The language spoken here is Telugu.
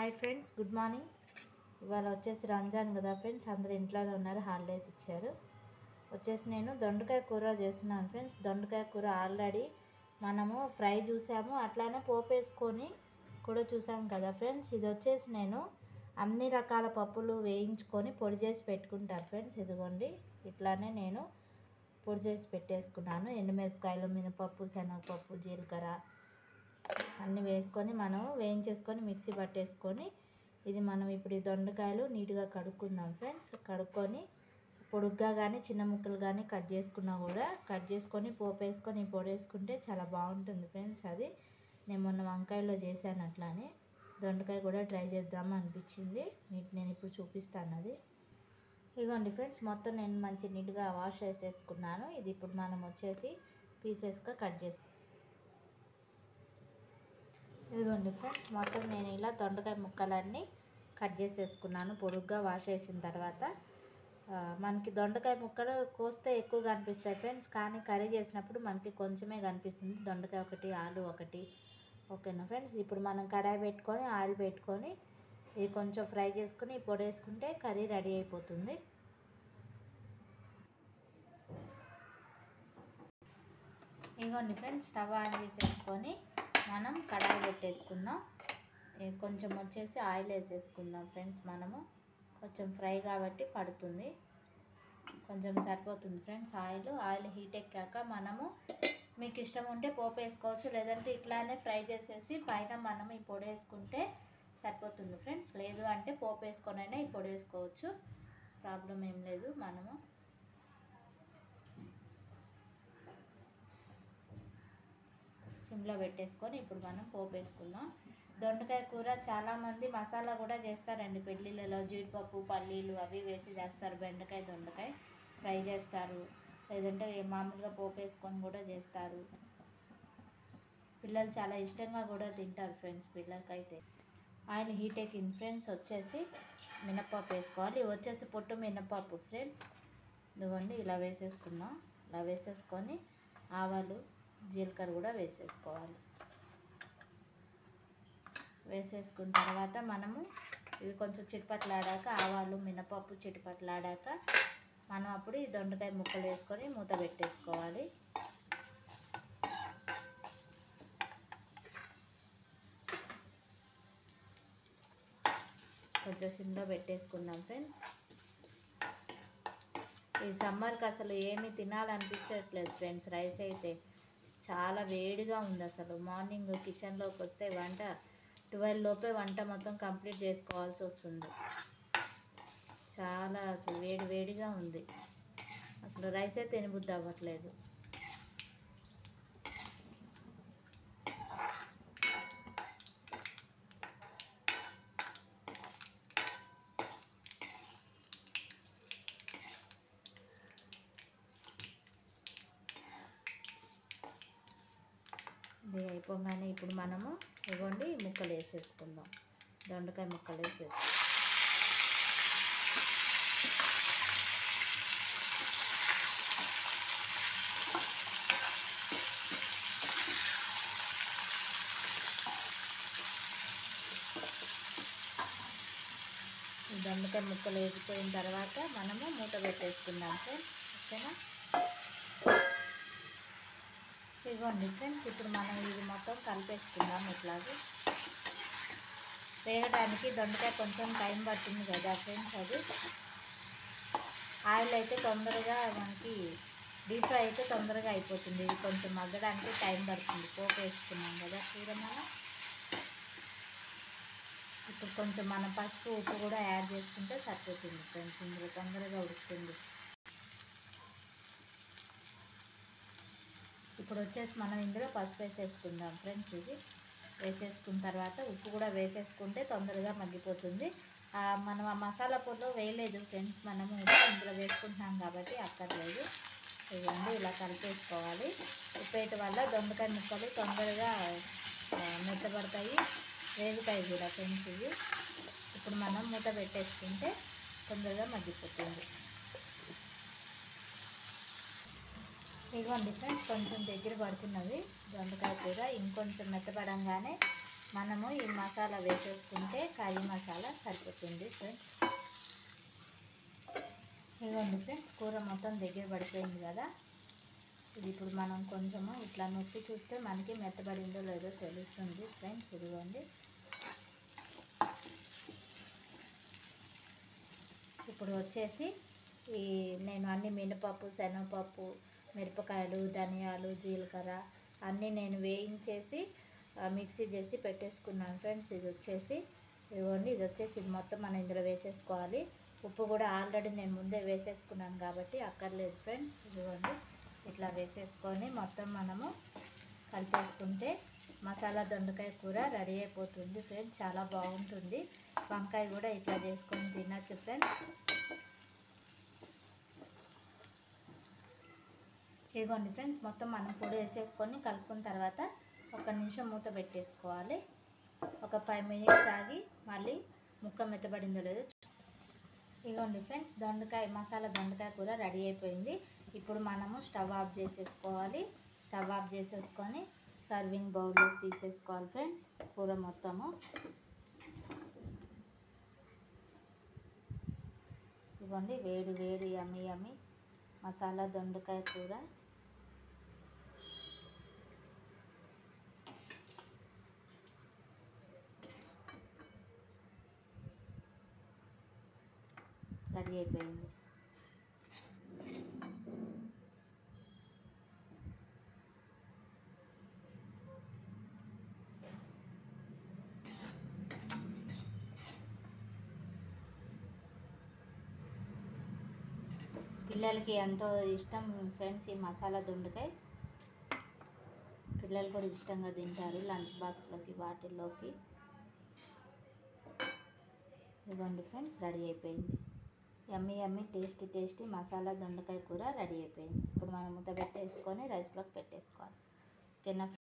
Hi friends, good morning. ఇవాళ వచ్చేసి రంజాన్ కదా ఫ్రెండ్స్, అందరు ఇంట్లోనే ఉన్నారు, హాలిడేస్ ఇచ్చారు. నేను దొండకాయ కూర చేస్తున్నాను ఫ్రెండ్స్. దొండకాయ కూర ఆల్రెడీ మనము ఫ్రై చూసాము, అట్లానే పోపేసుకొని కూడా చూసాము కదా ఫ్రెండ్స్. ఇది వచ్చేసి నేను అన్ని రకాల పప్పులు వేయించుకొని పొడి చేసి పెట్టుకుంటాను ఫ్రెండ్స్. ఇదిగోండి, ఇట్లానే నేను పొడి చేసి పెట్టేసుకున్నాను. ఎండుమిరపకాయలు, మినపప్పు, శనగపప్పు, జీలకర్ర అన్నీ వేసుకొని మనం వేయించేసుకొని మిక్సీ పట్టేసుకొని, ఇది మనం ఇప్పుడు ఈ దొండకాయలు నీట్గా కడుక్కుందాం ఫ్రెండ్స్. కడుక్కొని పొడుగ్గా కానీ చిన్న ముక్కలు కానీ కట్ చేసుకున్నా కూడా కట్ చేసుకొని పోపేసుకొని పొడి వేసుకుంటే చాలా బాగుంటుంది ఫ్రెండ్స్. అది నేను మొన్న వంకాయలో చేశాను, అట్లానే దొండకాయ కూడా ట్రై చేద్దాము అనిపించింది. నేను ఇప్పుడు చూపిస్తాను అది. ఇదిగోండి ఫ్రెండ్స్, మొత్తం నేను మంచి నీట్గా వాష్ చేసేసుకున్నాను. ఇది ఇప్పుడు మనం వచ్చేసి పీసెస్గా కట్ చేసి, ఇదిగోండి ఫ్రెండ్స్, మొత్తం నేను ఇలా దొండకాయ ముక్కలన్నీ కట్ చేసేసుకున్నాను పొడుగ్గా వాష్ చేసిన తర్వాత. మనకి దొండకాయ ముక్కలు కోస్తే ఎక్కువ కనిపిస్తాయి ఫ్రెండ్స్, కానీ కర్రీ చేసినప్పుడు మనకి కొంచెమే కనిపిస్తుంది. దొండకాయ ఒకటి, ఆలు ఒకటి. ఓకేనా ఫ్రెండ్స్, ఇప్పుడు మనం కడాయి పెట్టుకొని ఆయిల్ పెట్టుకొని ఇది కొంచెం ఫ్రై చేసుకుని పొడి వేసుకుంటే కర్రీ రెడీ అయిపోతుంది. ఇదిగోండి ఫ్రెండ్స్, స్టవ్ ఆన్ చేసేసుకొని మనం కడాయి పెట్టేసుకుందాం. కొంచెం వచ్చేసి ఆయిల్ వేసేసుకుందాం ఫ్రెండ్స్. మనము కొంచెం ఫ్రై కాబట్టి పడుతుంది, కొంచెం సరిపోతుంది ఫ్రెండ్స్. ఆయిల్ హీట్ ఎక్కాక మనము మీకు ఇష్టం ఉంటే పోపు వేసుకోవచ్చు, లేదంటే ఇట్లానే ఫ్రై చేసేసి పైన మనం ఈ పొడి వేసుకుంటే సరిపోతుంది ఫ్రెండ్స్. లేదు అంటే పోపు వేసుకొనైనా ఈ పొడి వేసుకోవచ్చు, ప్రాబ్లం ఏం లేదు. మనము సిమ్లో పెట్టేసుకొని ఇప్పుడు మనం పోపు వేసుకుందాం. దొండకాయ కూర చాలామంది మసాలా కూడా చేస్తారండి పెళ్ళిళ్ళలో, జీడిపప్పు, పల్లీలు అవి వేసి చేస్తారు. బెండకాయ, దొండకాయ ఫ్రై చేస్తారు, లేదంటే మామూలుగా పోపు వేసుకొని కూడా చేస్తారు. పిల్లలు చాలా ఇష్టంగా కూడా తింటారు ఫ్రెండ్స్, పిల్లలకైతే. ఆయిల్ హీట్ ఎక్కింది ఫ్రెండ్స్. వచ్చేసి మినపప్పు వేసుకోవాలి. ఇవి వచ్చేసి పొట్టు మినపప్పు ఫ్రెండ్స్. ఇదిగోండి, ఇలా వేసేసుకుందాం. ఇలా వేసేసుకొని ఆవాలు, జీలకర్ర కూడా వేసేసుకోవాలి. వేసేసుకున్న తర్వాత మనము ఇవి కొంచెం చిటపట్లాడాక, ఆవాలు, మినపప్పు చిటపట్లాడాక మనం అప్పుడు ఈ దొండకాయ ముక్కలు వేసుకొని మూత పెట్టేసుకోవాలి. కొంచెం సిమ్లో పెట్టేసుకుందాం ఫ్రెండ్స్. ఈ సమ్మర్కి అసలు ఏమీ తినాలనిపించట్లేదు ఫ్రెండ్స్. రైస్ అయితే చాలా వేడిగా ఉంది అసలు. మార్నింగ్ కిచెన్లోకి వస్తే 12 లోపే వంట మొత్తం కంప్లీట్ చేసుకోవాల్సి వస్తుంది. చాలా అసలు వేడిగా ఉంది. అసలు రైసే తినబుద్ధి అవ్వట్లేదు. ఇది అయిపోగానే ఇప్పుడు మనము ఇవ్వండి ముక్కలు వేసేసుకుందాం. దొండకాయ ముక్కలు వేసేసుకుందాం. ఈ దొండకాయ ముక్కలు వేసిపోయిన తర్వాత మనము మూత పెట్టేసుకుందాం ఫ్రెండ్స్. ఓకేనా? ఇదిగోండి ఫ్రెండ్స్, ఇప్పుడు మనం ఇది మొత్తం కలిపేసుకుందాం. ఇట్లాగే వేయడానికి దొండకాయ కొంచెం టైం పడుతుంది కదా ఫ్రెండ్స్. అది ఆయిల్ అయితే తొందరగా మనకి డీప్ ఫ్రై అయితే తొందరగా అయిపోతుంది. ఇది కొంచెం మగ్గడానికి టైం పడుతుంది. పోపు వేసుకున్నాం కదా కూర మనం. ఇప్పుడు కొంచెం మనం పసుపు, ఉప్పు కూడా యాడ్ చేసుకుంటే సరిపోతుంది ఫ్రెండ్స్. ఇందులో తొందరగా ఉడుకుతుంది. ఇప్పుడు వచ్చేసి మనం ఇందులో పసుపు వేసేసుకుందాం ఫ్రెండ్స్. ఇది వేసేసుకున్న తర్వాత ఉప్పు కూడా వేసేసుకుంటే తొందరగా మగ్గిపోతుంది. మనం ఆ మసాలా పొడిలో వేయలేదు ఫ్రెండ్స్, మనము ఇందులో వేసుకుంటున్నాం కాబట్టి అక్కర్లేదు. ఇవన్నీ ఇలా కలిపేసుకోవాలి. ఉప్పు వేయటం వల్ల దొండకాయ ముక్కలు తొందరగా మెత్తబడతాయి, వేగుతాయి కూడా ఫ్రెండ్స్. ఇవి ఇప్పుడు మనం మూత పెట్టేసుకుంటే తొందరగా మగ్గిపోతుంది. ఇదిగోండి ఫ్రెండ్స్, కొంచెం దగ్గర పడుతున్నవి దొండకాయ కూర. ఇంకొంచెం మెత్తపడంగానే మనము ఈ మసాలా వేసేసుకుంటే కర్రీ మసాలా సరిపోతుంది ఫ్రెండ్స్. ఇదిగోండి ఫ్రెండ్స్, కూర మొత్తం దగ్గర పడిపోయింది కదా. ఇది ఇప్పుడు మనం కొంచెము ఇట్లా నొక్కి చూస్తే మనకి మెత్తబడిందో లేదో తెలుస్తుంది ఫ్రెండ్స్. ఇదిగోండి, ఇప్పుడు వచ్చేసి నేను అన్ని మినపప్పు, శనగపప్పు, మిరపకాయలు, ధనియాలు, జీలకర్ర అన్నీ నేను వేయించేసి మిక్సీ చేసి పెట్టేసుకున్నాను ఫ్రెండ్స్. ఇదిగోండి, ఇది మొత్తం మనం ఇందులో వేసేసుకోవాలి. ఉప్పు కూడా ఆల్రెడీ నేను ముందే వేసేసుకున్నాను కాబట్టి అక్కర్లేదు ఫ్రెండ్స్. ఇదిగోండి, ఇట్లా వేసేసుకొని మొత్తం మనము కలిపేసుకుంటే మసాలా దొండకాయ కూర రెడీ అయిపోతుంది ఫ్రెండ్స్. చాలా బాగుంటుంది. వంకాయ కూడా ఇట్లా చేసుకొని తినచ్చు ఫ్రెండ్స్. ఇదిగోండి ఫ్రెండ్స్, మొత్తం మనం పొడి వేసేసుకొని కలుపుకున్న తర్వాత 1 నిమిషం మూత పెట్టేసుకోవాలి. ఒక 5 మినిట్స్ ఆగి మళ్ళీ ముక్క మెత్తబడిందో లేదో. ఇదిగోండి ఫ్రెండ్స్, మసాలా దొండకాయ కూర రెడీ అయిపోయింది. ఇప్పుడు మనము స్టవ్ ఆఫ్ చేసేసుకోవాలి. స్టవ్ ఆఫ్ చేసేసుకొని సర్వింగ్ బౌల్లో తీసేసుకోవాలి ఫ్రెండ్స్. కూర మొత్తము ఇదిగోండి, వేడి వేడి యమ్మీ యమ్మీ మసాలా దొండకాయ కూర రెడీ అయిపోయింది. పిల్లలకి ఎంతో ఇష్టం ఫ్రెండ్స్ ఈ మసాలా దొండకాయ. పిల్లలు కూడా ఇష్టంగా తింటారు లంచ్ బాక్స్లోకి, వాటిల్లోకి. ఇదిగోండి ఫ్రెండ్స్, రెడీ అయిపోయింది. యమ్మీ యమ్మీ టేస్టీ టేస్టీ మసాలా దొండకాయ కూర రెడీ అయిపోయింది. ఇప్పుడు మనం మూత పెట్టేసుకొని రైస్లోకి పెట్టేసుకోవాలి. ఓకేనా.